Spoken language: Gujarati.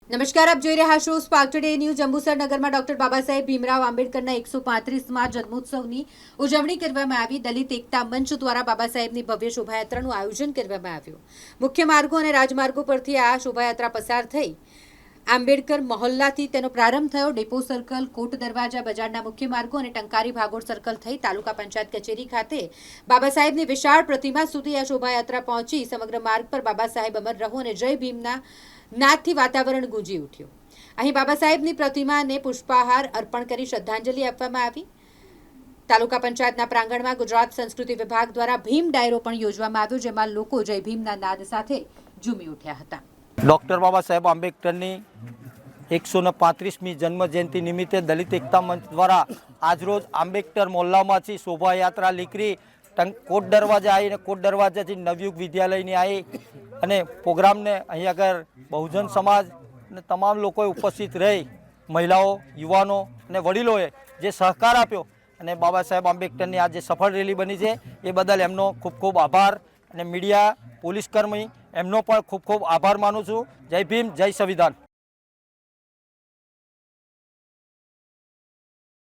નમસ્કાર, આપ જોઈ રહ્યા છો સ્પાર્ક ટુડે ન્યૂઝ। જંબુસર નગરમાં ડોક્ટર બાબા સાહેબ ભીમરાવ આંબેડકરના 135માં જન્મોત્સવની ઉજવણી કરવામાં આવી। દલિત એકતા મંચ દ્વારા બાબા સાહેબની ભવ્ય શોભાયાત્રાનું આયોજન કરવામાં આવ્યું। મુખ્ય માર્ગો અને રાજમાર્ગો પરથી આ શોભાયાત્રા પસાર થઈ આંબેડકર મહોલ્લાથી તેનો પ્રારંભ થયો। ડેપો સર્કલ, કોટ દરવાજા, બજારના મુખ્ય માર્ગો અને ટંકારી ભાગોળ સર્કલ થઈ તાલુકા પંચાયત કચેરી ખાતે બાબા સાહેબની વિશાળ પ્રતિમા સુધી આ શોભાયાત્રા પહોંચી। સમગ્ર માર્ગ પર બાબા સાહેબ અમર રહો અને જય ભીમના નાદથી વાતાવરણ ગુંજી ઉઠ્યું। અહીં બાબા સાહેબની પ્રતિમાને પુષ્પહાર અર્પણ કરી શ્રદ્ધાંજલિ આપવામાં આવી। તાલુકા પંચાયતના પ્રાંગણમાં ગુજરાત સંસ્કૃતિ વિભાગ દ્વારા ભીમ ડાયરો પણ યોજવામાં આવ્યો, જેમાં લોકો જય ભીમના નાદ સાથે ઝૂમી ઉઠ્યા હતા। ડૉક્ટર બાબા સાહેબ આંબેડકરની 135મી જન્મ જયંતિ નિમિત્તે દલિત એકતા મંચ દ્વારા આજરોજ આંબેડકર મોહલ્લામાંથી શોભાયાત્રા નીકળી કોટ દરવાજા આવી અને કોટ દરવાજાથી નવયુગ વિદ્યાલયની આવી અને પ્રોગ્રામને અહીં આગળ બહુજન સમાજ અને તમામ લોકોએ ઉપસ્થિત રહી મહિલાઓ, યુવાનો અને વડીલોએ જે સહકાર આપ્યો અને બાબા સાહેબ આંબેડકરની આ જે સફળ રેલી બની છે એ બદલ એમનો ખૂબ ખૂબ આભાર અને મીડિયા, પોલીસ કર્મી એમનો પણ ખૂબ ખૂબ આભાર માનું છું। જય ભીમ, જય સંવિધાન।